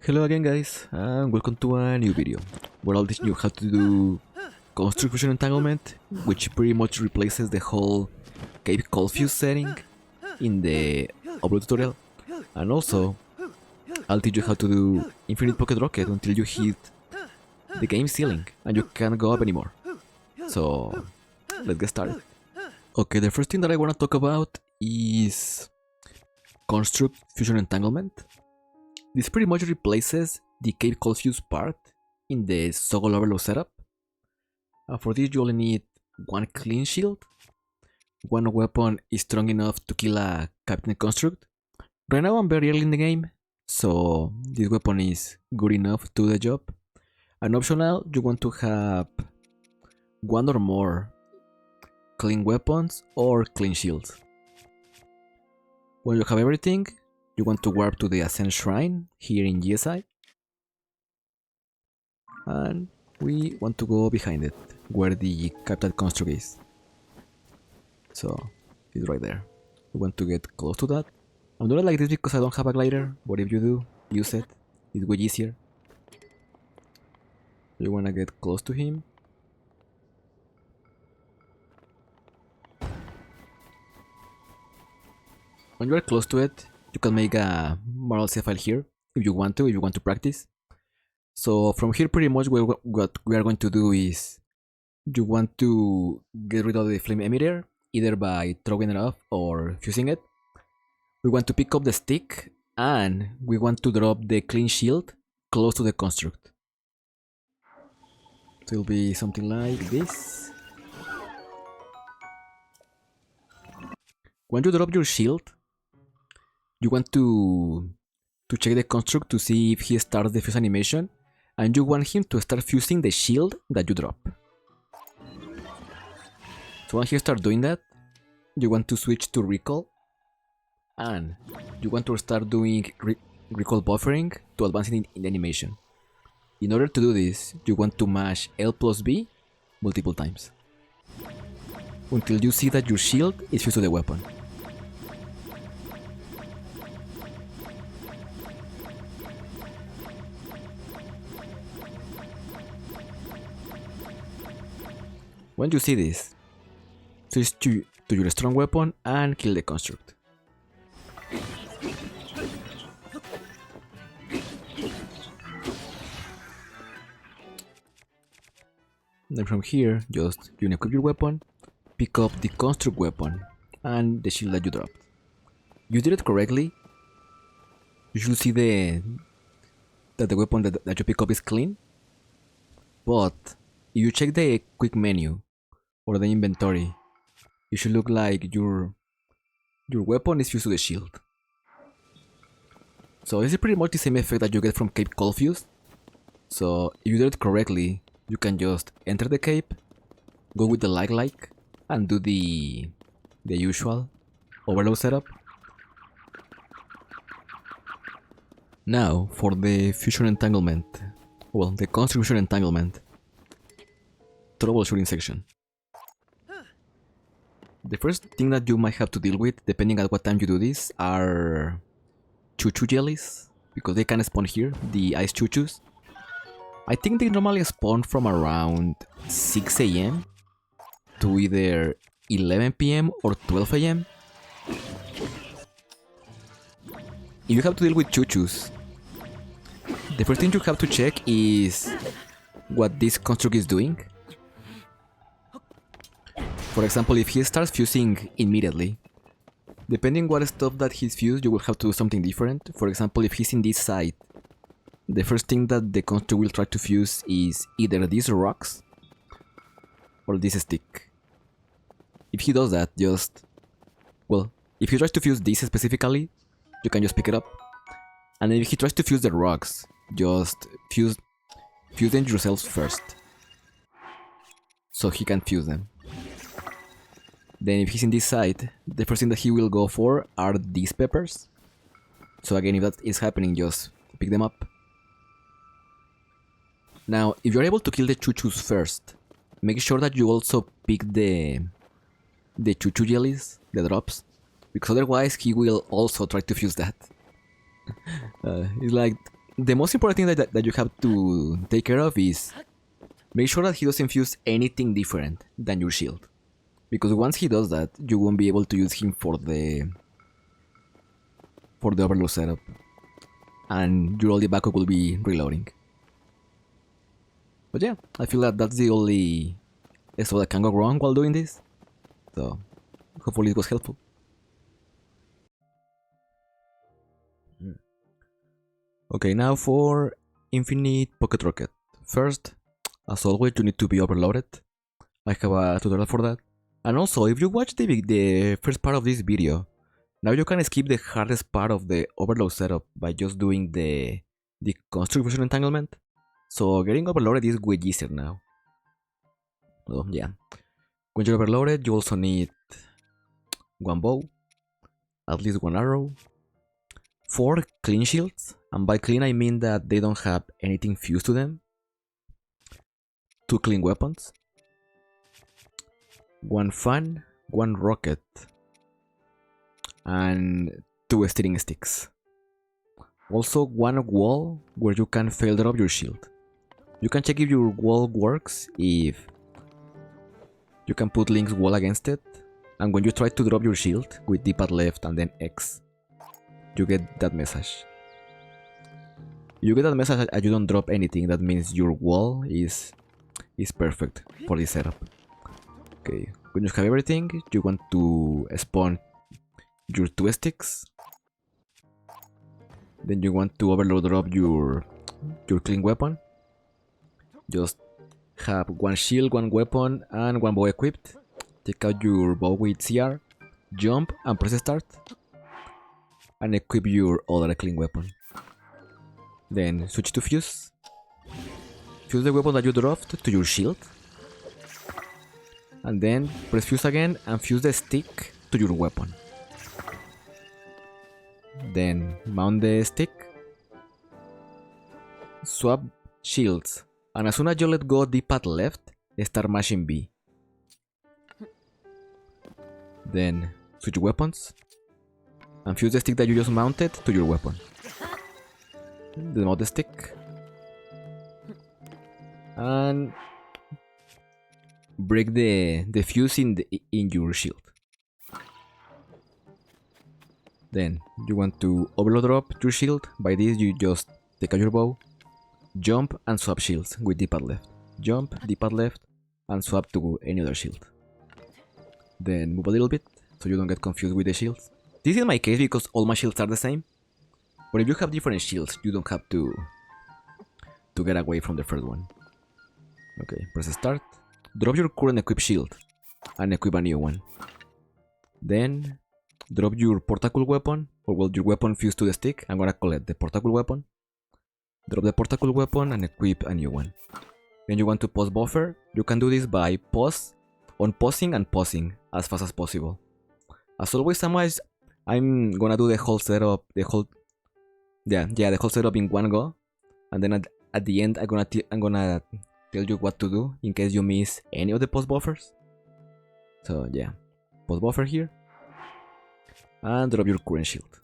Hello again guys, and welcome to a new video where I'll teach you how to do construct fusion entanglement, which pretty much replaces the whole cave cold fuse setting in the upload tutorial. And also, I'll teach you how to do infinite pocket rocket until you hit the game ceiling and you can't go up anymore. So, let's get started. Okay, the first thing that I want to talk about is construct fusion entanglement. This pretty much replaces the cave cold fuse part in the Zuggling overload setup. For this you only need one clean shield. One weapon is strong enough to kill a Captain Construct. Right now I'm very early in the game, so this weapon is good enough to do the job. And optional, you want to have one or more clean weapons or clean shields. When you have everything, you want to warp to the Ascent Shrine here in GSI. And we want to go behind it, where the Captain Construct is. So, it's right there. We want to get close to that. I'm doing it like this because I don't have a glider, but if you do, use it. It's way easier. You wanna get close to him. When you are close to it, you can make a moral save file here if you want to practice. So from here pretty much what we are going to do is you want to get rid of the flame emitter either by throwing it off or fusing it. We want to pick up the stick and we want to drop the clean shield close to the construct. So it'll be something like this. When you drop your shield, you want to check the construct to see if he starts the fuse animation, and you want him to start fusing the shield that you drop. So when he starts doing that, you want to switch to recall, and you want to start doing recall buffering to advance in the animation. In order to do this, you want to mash L plus B multiple times until you see that your shield is fused to the weapon. When you see this, switch to your strong weapon and kill the construct. Then from here, just unequip your weapon, pick up the construct weapon and the shield that you dropped. You did it correctly. You should see that the weapon that you pick up is clean. But if you check the quick menu or the inventory, it should look like your weapon is fused to the shield. So this is pretty much the same effect that you get from cape cold fuse. So if you do it correctly, you can just enter the cape, go with the like, and do the usual overload setup. Now for the fusion entanglement, well, the construct fusion entanglement troubleshooting section. The first thing that you might have to deal with, depending on what time you do this, are choo-choo jellies, because they can spawn here, the ice choo-choos. I think they normally spawn from around 6 AM to either 11 PM or 12 AM. If you have to deal with choo-choos, the first thing you have to check is what this construct is doing. For example, if he starts fusing immediately, depending what stuff that he's fused, you will have to do something different. For example, if he's in this side, the first thing that the construct will try to fuse is either these rocks or this stick. If he does that, if he tries to fuse this specifically, you can just pick it up. And if he tries to fuse the rocks, just fuse them yourselves first, so he can fuse them. Then if he's in this side, the first thing that he will go for are these peppers. So again, if that is happening, just pick them up. Now, if you're able to kill the choo-choos first, make sure that you also pick the choo-choo jellies, the drops, because otherwise he will also try to fuse that. It's like the most important thing that you have to take care of is make sure that he doesn't fuse anything different than your shield. Because once he does that, you won't be able to use him for the overload setup. And your only backup will be reloading. But yeah, I feel that that's the only stuff that can go wrong while doing this. So, hopefully it was helpful. Okay, now for Infinite Pocket Rocket. First, as always, you need to be overloaded. I have a tutorial for that. And also, if you watch the first part of this video, now you can skip the hardest part of the overload setup by just doing the construction entanglement. So getting overloaded is way easier now. So yeah, when you're overloaded, you also need one bow, at least one arrow, 4 clean shields, and by clean I mean that they don't have anything fused to them, 2 clean weapons, 1 fan, 1 rocket, and 2 steering sticks. Also 1 wall where you can fail drop your shield. You can check if your wall works if you can put Link's wall against it, and when you try to drop your shield with D-pad left and then X, you get that message. You get that message and you don't drop anything, that means your wall is perfect for this setup. Okay, when you have everything, you want to spawn your 2 sticks. Then you want to overload drop your clean weapon. Just have 1 shield, 1 weapon, and 1 bow equipped. Take out your bow with CR, jump and press start, and equip your other clean weapon. Then switch to fuse. Fuse the weapon that you dropped to your shield, and then press fuse again and fuse the stick to your weapon. Then mount the stick, swap shields, and as soon as you let go D-pad left, start mashing B. Then switch weapons and fuse the stick that you just mounted to your weapon. Demount the stick and break the fuse in your shield. Then you want to overload drop your shield. By this you just take out your bow, jump and swap shields with D-pad left. Jump, D-pad left, and swap to any other shield. Then move a little bit so you don't get confused with the shields. This is my case because all my shields are the same. But if you have different shields, you don't have to get away from the first one. Okay, press start. Drop your current equipped shield and equip a new one. Then drop your portable weapon, or well, your weapon fused to the stick. I'm gonna collect the portable weapon. Drop the portable weapon and equip a new one. Then you want to pause buffer. You can do this by pausing and pausing as fast as possible. As always, I'm gonna do the whole setup, the whole setup in one go, and then at the end I'm gonna tell you what to do in case you miss any of the pause buffers. So yeah, pause buffer here, and drop your current shield.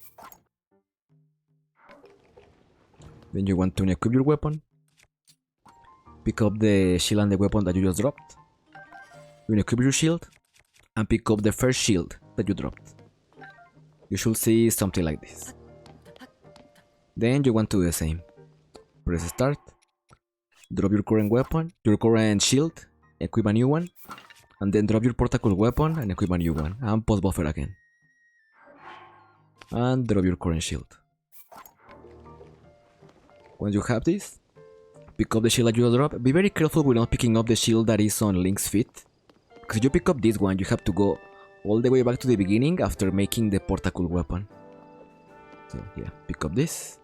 Then you want to equip your weapon. Pick up the shield and the weapon that you just dropped. You equip your shield and pick up the first shield that you dropped. You should see something like this. Then you want to do the same. Press start. Drop your current weapon, your current shield, equip a new one, and then drop your portable weapon and equip a new one, and pause buffer again. And drop your current shield. Once you have this, pick up the shield that you drop. Be very careful with not picking up the shield that is on Link's feet, because if you pick up this one, you have to go all the way back to the beginning after making the portable weapon. So yeah, pick up this.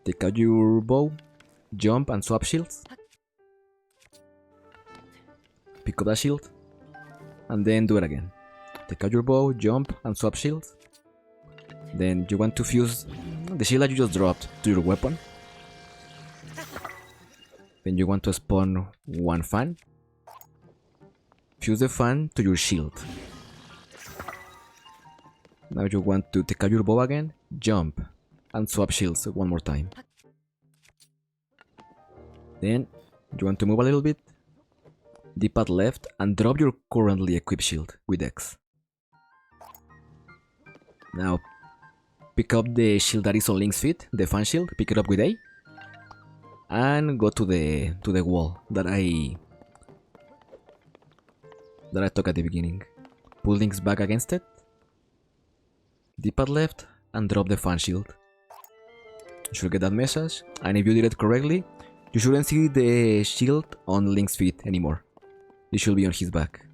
Take out your bow, jump and swap shields. Pick up that shield, and then do it again. Take out your bow, jump and swap shields. Then you want to fuse the shield that you just dropped to your weapon. Then you want to spawn one fan. Fuse the fan to your shield. Now you want to take out your bow again, jump and swap shields one more time. Then you want to move a little bit, D-pad left, and drop your currently equipped shield with X. Now pick up the shield that is on Link's feet, the fan shield, pick it up with A, and go to the wall that I took at the beginning. Pull Link's back against it, D-pad left, and drop the fan shield. You should get that message, and if you did it correctly, you shouldn't see the shield on Link's feet anymore. It should be on his back.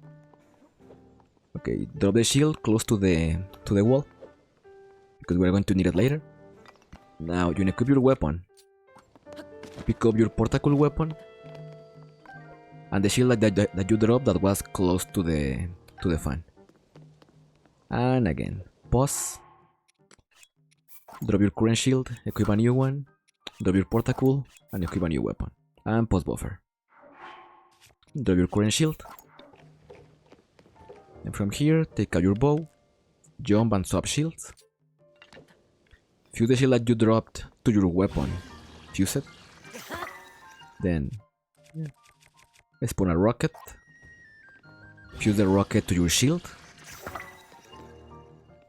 Okay, drop the shield close to the wall, because we're going to need it later. Now you equip your weapon. Pick up your portable weapon and the shield that you dropped that was close to the fan. And again, pause. Drop your current shield, equip a new one, drop your portable, and equip a new weapon. And pause buffer. Drop your current shield. And from here, take out your bow, jump and swap shields. Fuse the shield that you dropped to your weapon. Fuse it. Then spawn a rocket. Fuse the rocket to your shield.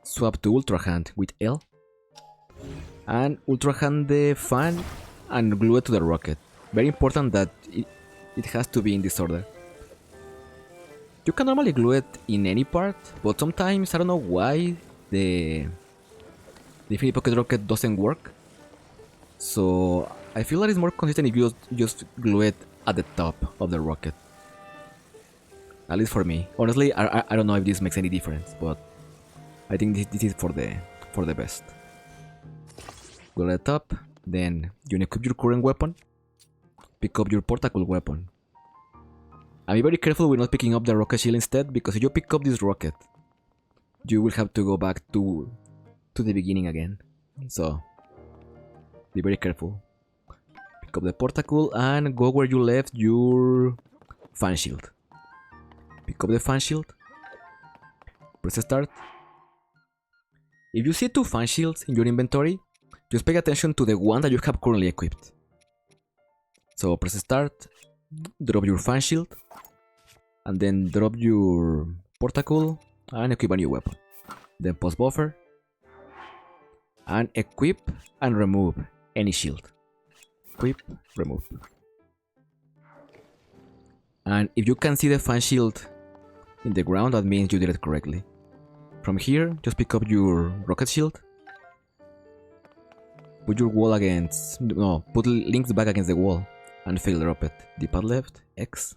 Swap to Ultra Hand with L. And Ultra Hand the fan and glue it to the rocket. Very important that it has to be in this order. You can normally glue it in any part, but sometimes, I don't know why, the Infinite Pocket Rocket doesn't work. So I feel that it's more consistent if you just glue it at the top of the rocket. At least for me. Honestly, I don't know if this makes any difference, but I think this is for the best. Go at the top, then you equip your current weapon. Pick up your portable weapon. And be very careful with not picking up the rocket shield instead, because if you pick up this rocket, you will have to go back to the beginning again. So be very careful. Pick up the portable and go where you left your fan shield. Pick up the fan shield. Press start. If you see two fan shields in your inventory, just pay attention to the one that you have currently equipped. So press start, drop your fan shield, and then drop your portable and equip a new weapon. Then pause buffer, and equip and remove any shield. Equip, remove. And if you can see the fan shield in the ground, that means you did it correctly. From here, just pick up your rocket shield. Put your wall against... No, put Link's back against the wall and fail drop it. D-pad left, X.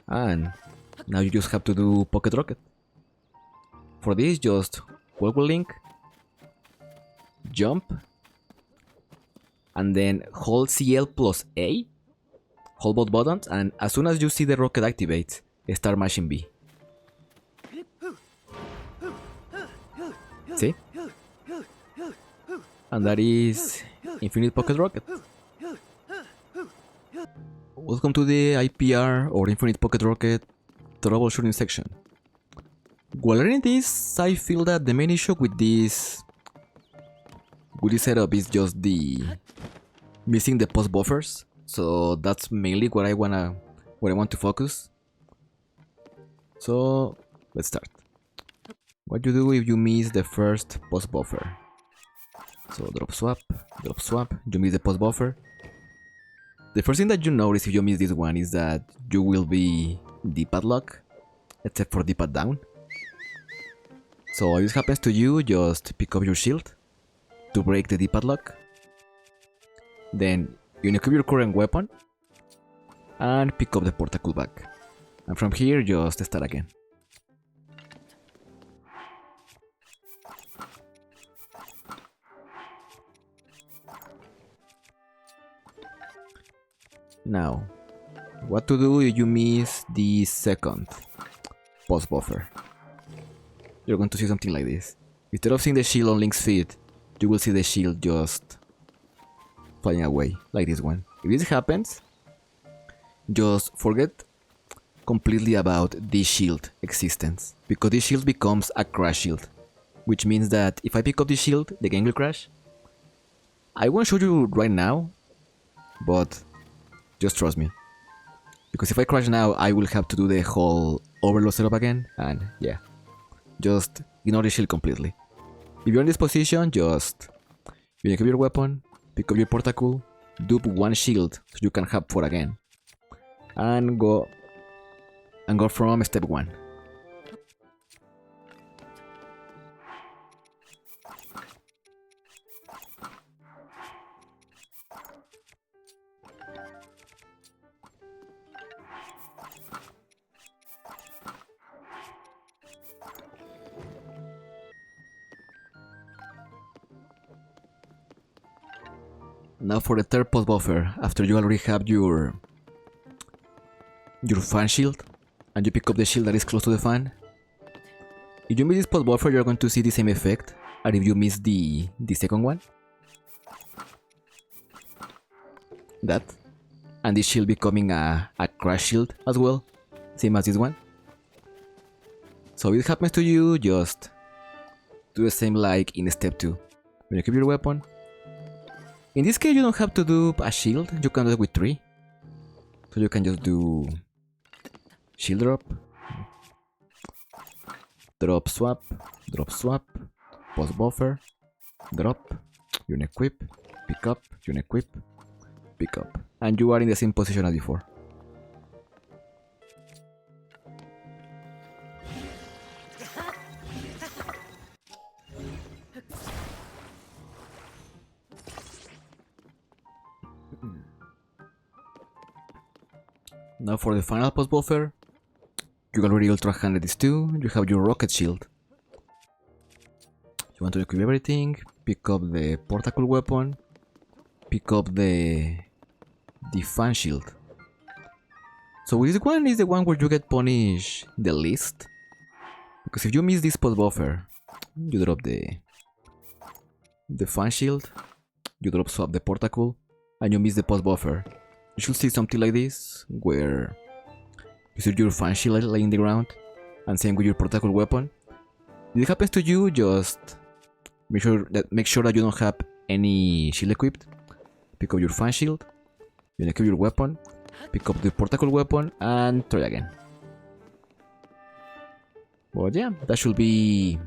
And now you just have to do Pocket Rocket. For this, just walk with Link, jump, and then hold CL plus A. Hold both buttons, and as soon as you see the rocket activate, start mashing B. See? And that is Infinite Pocket Rocket. Welcome to the IPR or Infinite Pocket Rocket troubleshooting section. While learning this, I feel that the main issue with this setup is just the missing the pause buffers. So that's mainly what I want to focus. So let's start. What you do if you miss the first pause buffer? So drop swap, you miss the pause buffer. The first thing that you notice if you miss this one is that you will be D-pad lock, except for D-pad down. So if this happens to you, just pick up your shield to break the D-pad lock. Then you equip your current weapon and pick up the portable back. And from here, just start again. Now, what to do if you miss the second pause buffer? You're going to see something like this. Instead of seeing the shield on Link's feet, you will see the shield just flying away, like this one. If this happens, just forget completely about this shield existence, because this shield becomes a crash shield. which means that if I pick up the shield, the game will crash. I won't show you right now, but just trust me. Because if I crash now, I will have to do the whole overload setup again, and yeah. Just ignore the shield completely. If you're in this position, just pick up your weapon, pick up your portacle, dupe one shield so you can have 4 again. And go from step 1. Now for the third post buffer, after you already have your fan shield, and you pick up the shield that is close to the fan. If you miss this post buffer, you're going to see the same effect as if you miss the second one. That. And this shield becoming a crash shield as well, same as this one. So if it happens to you, just do the same like in step 2. When you keep your weapon. In this case, you don't have to do a shield, you can do it with 3. So you can just do shield drop, drop swap, post buffer, drop, unequip, pick up, unequip, pick up. And you are in the same position as before. Now for the final post buffer, you already ultra handed this too, you have your rocket shield. You want to equip everything, pick up the portacle weapon, pick up the fan shield. So this one is the one where you get punished the least. Because if you miss this post buffer, you drop the fan shield, you drop swap the portacle, and you miss the post buffer. You should see something like this, where you see your fan shield laying the ground, and same with your portacle weapon. If it happens to you, just make sure that you don't have any shield equipped. Pick up your fan shield, you equip your weapon, pick up the portacle weapon, and try again. But yeah, that should be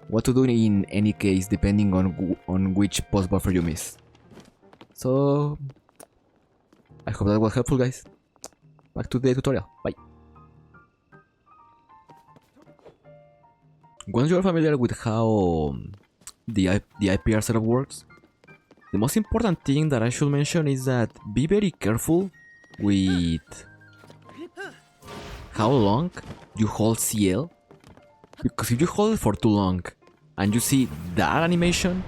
what to do in any case, depending on which post buffer you miss. So, I hope that was helpful, guys. Back to the tutorial. Bye. Once you are familiar with how the IPR setup works, the most important thing that I should mention is that be very careful with how long you hold CL, because if you hold it for too long and you see that animation,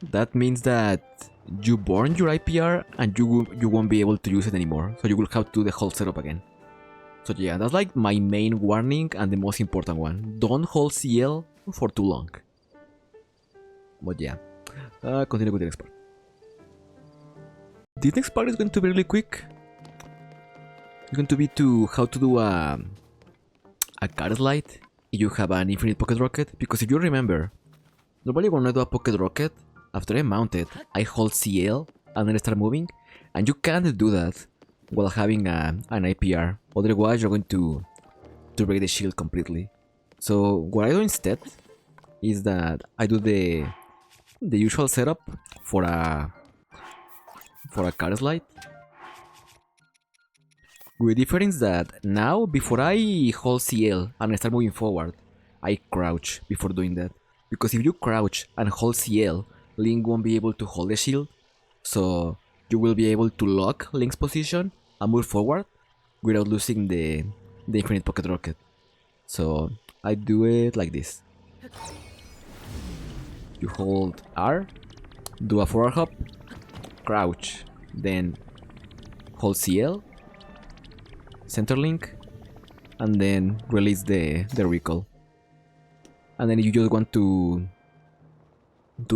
that means that you burn your IPR and you won't be able to use it anymore, so you will have to do the whole setup again. So yeah, that's like my main warning and the most important one. Don't hold CL for too long. But yeah, continue with the next part. This next part is going to be really quick. It's going to be how to do a car slide if you have an infinite pocket rocket. Because if you remember, normally when I do a pocket rocket, after I mount it, I hold CL and then I start moving, and you can't do that while having an IPR. Otherwise, you're going to break the shield completely. So what I do instead is that I do the usual setup for a car slide. With the difference that now, before I hold CL and I start moving forward, I crouch before doing that. Because if you crouch and hold CL, Link won't be able to hold the shield, so you will be able to lock Link's position and move forward without losing the infinite pocket rocket. So I do it like this. You hold R, do a forward hop, crouch, then hold CL, center link, and then release the recall. And then if you just want to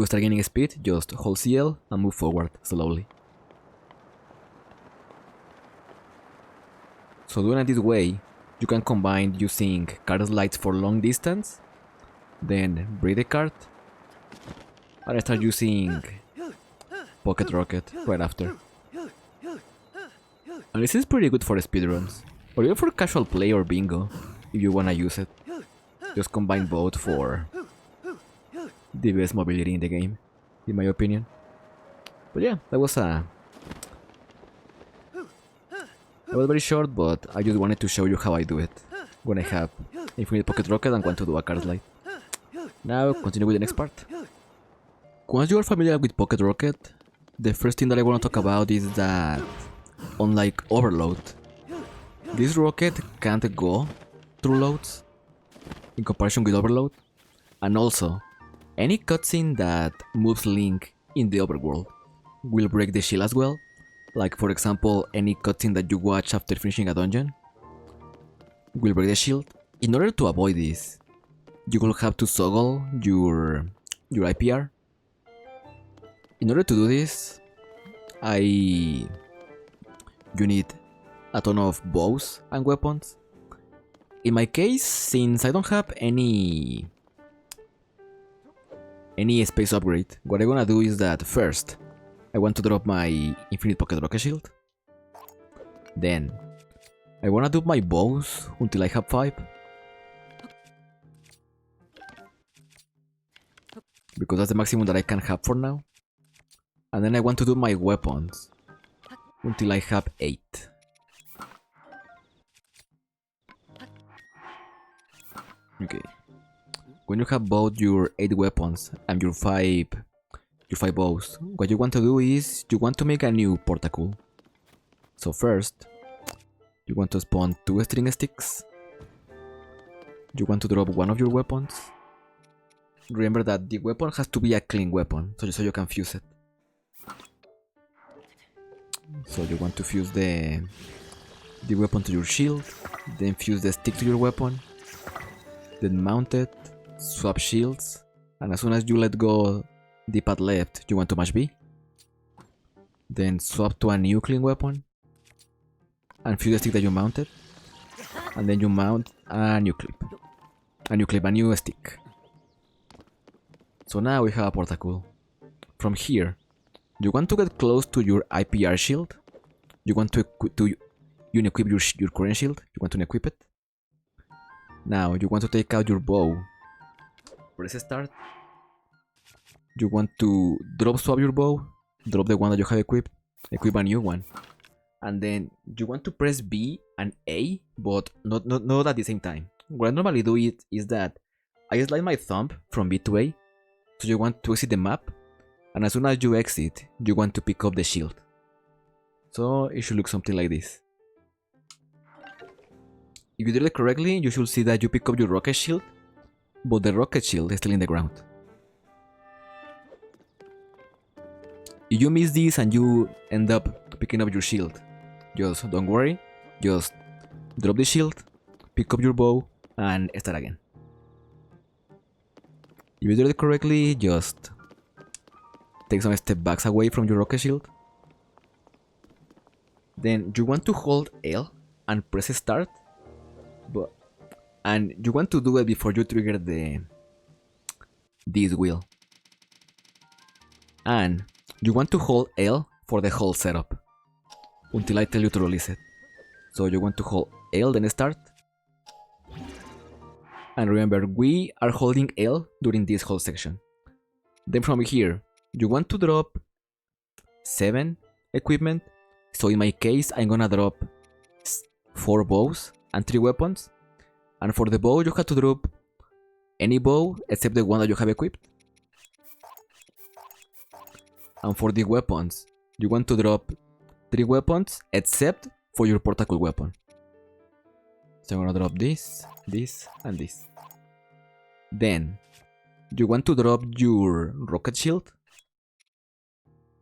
start gaining speed, just hold CL and move forward slowly. So doing it this way, You can combine using card slides for long distance, then break the card, and start using pocket rocket right after. And this is pretty good for speedruns, or even for casual play or bingo, if you wanna use it. Just combine both for the best mobility in the game, in my opinion. But yeah, that was very short, but I just wanted to show you how I do it when I have infinite pocket rocket and want to do a card slide. Now, continue with the next part. Once you are familiar with pocket rocket, the first thing that I want to talk about is that, unlike overload, this rocket can't go through loads in comparison with overload, and also any cutscene that moves Link in the overworld will break the shield as well. Like for example, any cutscene that you watch after finishing a dungeon will break the shield. In order to avoid this, you will have to Zuggle your IPR. In order to do this, you need a ton of bows and weapons. In my case, since I don't have any space upgrade, what I'm gonna do is that first, I want to drop my infinite pocket rocket shield. Then, I wanna do my bows until I have 5. Because that's the maximum that I can have for now. And then I want to do my weapons until I have 8. Okay. When you have both your 8 weapons and your 5 bows, what you want to do is you want to make a new portacle. So first, you want to spawn 2 string sticks. You want to drop one of your weapons. Remember that the weapon has to be a clean weapon, so you can fuse it. So you want to fuse the weapon to your shield, then fuse the stick to your weapon, then mount it, swap shields, and as soon as you let go the pad left, you want to mash B. Then swap to a new clean weapon, and fuse the stick that you mounted, and then you mount a new clip. And you clip a new stick. So now we have a portacle. From here, you want to get close to your IPR shield. You want to unequip your current shield. You want to unequip it. Now you want to take out your bow. Press start. You want to drop swap your bow. Drop the one that you have equipped. Equip a new one. And then you want to press B and A, but not at the same time. What I normally do is that I slide my thumb from B to A. So you want to exit the map, and as soon as you exit, you want to pick up the shield. So it should look something like this. If you did it correctly, you should see that you pick up your rocket shield, but the rocket shield is still in the ground. If you miss this and you end up picking up your shield, just don't worry, just drop the shield, pick up your bow, and start again. If you did it correctly, just take some step backs away from your rocket shield. Then you want to hold L and press start, and you want to do it before you trigger this wheel. And you want to hold L for the whole setup until I tell you to release it. So you want to hold L, then start. And remember, we are holding L during this whole section. Then from here, you want to drop 7 equipment. So in my case, I'm gonna drop 4 bows and 3 weapons. And for the bow, you have to drop any bow except the one that you have equipped. And for the weapons, you want to drop 3 weapons except for your portacle weapon. So I'm gonna drop this, and this. Then, you want to drop your rocket shield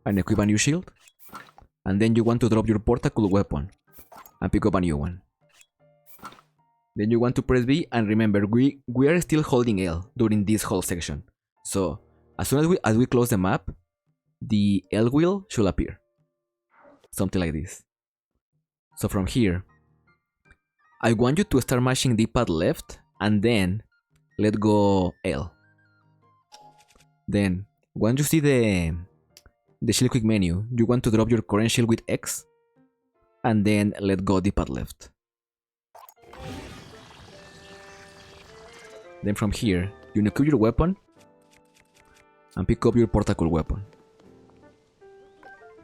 and equip a new shield. And then you want to drop your portacle weapon and pick up a new one. Then you want to press B, and remember, we are still holding L during this whole section. So, as soon as we close the map, the L wheel should appear. Something like this. So from here, I want you to start mashing D-pad left and then let go L. Then, once you see the shield quick menu, you want to drop your current shield with X and then let go D-pad left. Then from here, you equip your weapon and pick up your portable weapon.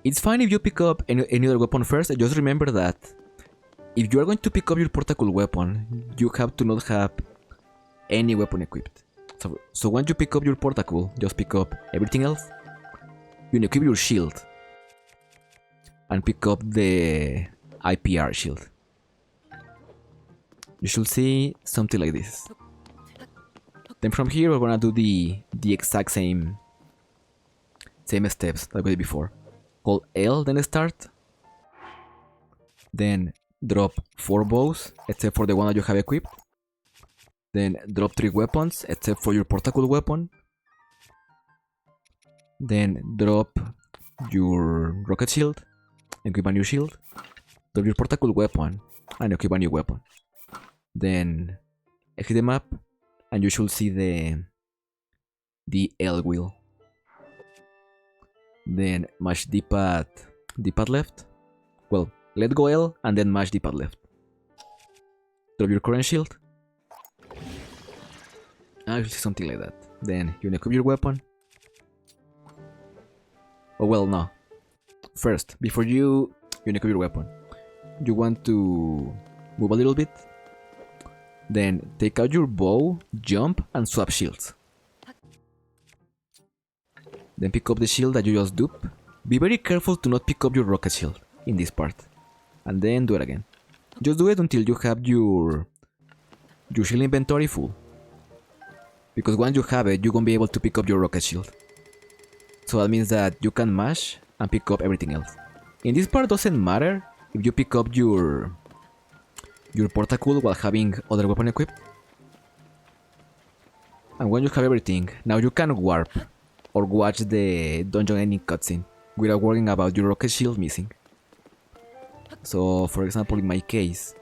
It's fine if you pick up any other weapon first, just remember that if you are going to pick up your portable weapon, you have to not have any weapon equipped. So once you pick up your portable, just pick up everything else. You equip your shield and pick up the IPR shield. You should see something like this. Then from here we're gonna do the exact same steps like we did before. Hold L, then start. Then drop 4 bows, except for the one that you have equipped. Then drop 3 weapons, except for your portable weapon. Then drop your rocket shield, equip a new shield. Drop your portable weapon, and equip a new weapon. Then exit the map, and you should see the L wheel. Then mash D-pad left. Well, let go L and then mash D-pad left. Drop your current shield. I should see something like that. Then you equip your weapon. Oh well, no. First, before you equip your weapon, you want to move a little bit. Then take out your bow, jump, and swap shields. Then pick up the shield that you just duped. Be very careful to not pick up your rocket shield in this part. And then do it again. Just do it until you have your shield inventory full. Because once you have it, you won't be able to pick up your rocket shield. So that means that you can mash and pick up everything else. In this part doesn't matter if you pick up your portable while having other weapon equipped. And when you have everything, now you can warp or watch the dungeon ending cutscene without worrying about your rocket shield missing. So for example, in my case,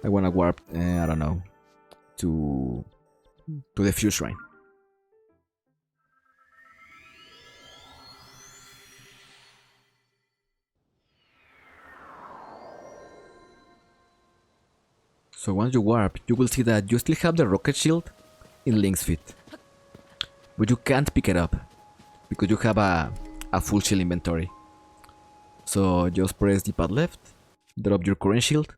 I wanna warp, I don't know, to the Fuse Shrine. So once you warp, you will see that you still have the rocket shield in Link's feet. But you can't pick it up, because you have a full shield inventory. So just press the pad left, drop your current shield,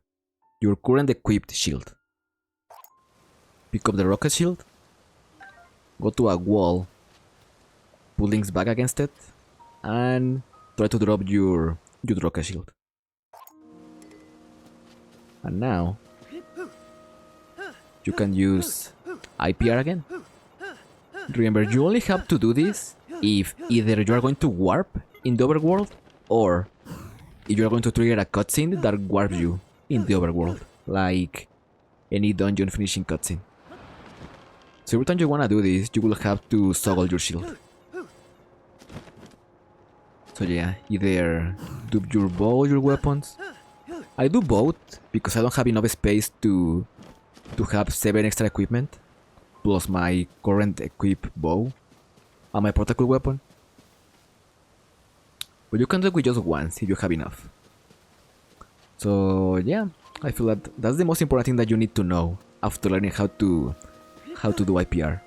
your current equipped shield. Pick up the rocket shield, go to a wall, put Link's back against it, and try to drop your rocket shield. And now you can use IPR again. Remember, you only have to do this if either you are going to warp in the overworld or if you are going to trigger a cutscene that warps you in the overworld, like any dungeon finishing cutscene. So every time you wanna do this, you will have to toggle your shield. So yeah, either dupe your bow or your weapons. I do both because I don't have enough space to have 7 extra equipment, plus my current equipped bow and my portable weapon. But you can do it with just once if you have enough. So yeah, I feel that that's the most important thing that you need to know after learning how to do IPR.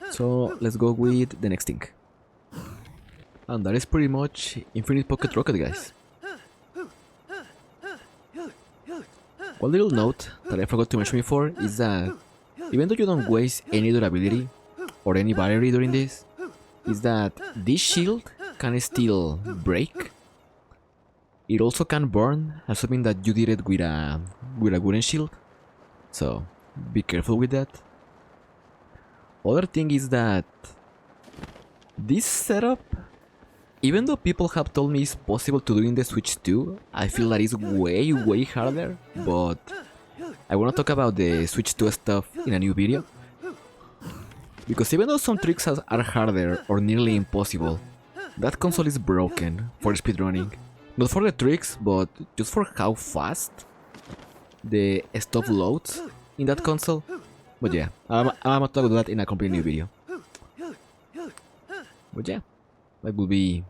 So let's go with the next thing. And that is pretty much Infinite Pocket Rocket, guys. One little note that I forgot to mention before is that even though you don't waste any durability or any battery during this, is that this shield can still break. It also can burn, assuming that you did it with a wooden shield. So be careful with that. Other thing is that this setup, even though people have told me it's possible to do in the Switch 2, I feel that it's way harder, but I wanna talk about the Switch 2 stuff in a new video. Because even though some tricks are harder or nearly impossible, that console is broken for speedrunning. Not for the tricks, but just for how fast the stop loads in that console. But yeah, I'm gonna talk about that in a completely new video. But yeah, that will be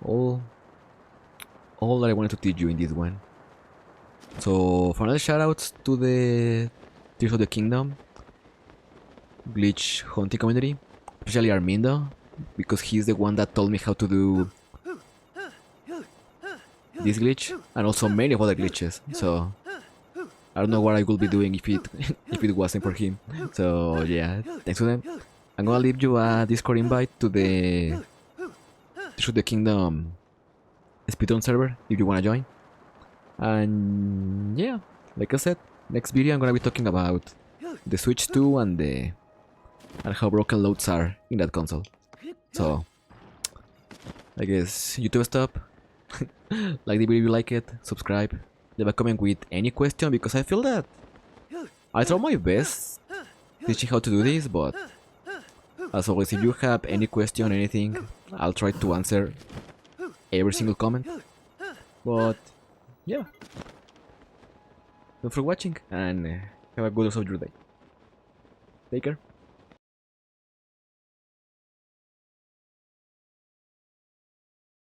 all that I wanted to teach you in this one. So for another shoutouts to the Tears of the Kingdom glitch hunting community, especially Armindo, because he's the one that told me how to do this glitch and also many of other glitches. So I don't know what I would be doing if it if it wasn't for him. So yeah, thanks to them. I'm gonna leave you a Discord invite to the Tears of the Kingdom speedrun server if you wanna join. And yeah, like I said, next video I'm gonna be talking about the Switch 2 and how broken loads are in that console. So I guess YouTube stop. Like the video if you like it, subscribe, leave a comment with any question, because I feel that I try my best teaching how to do this, but as always, if you have any question, anything, I'll try to answer every single comment. But yeah, thanks for watching and have a good rest of your day. Take care.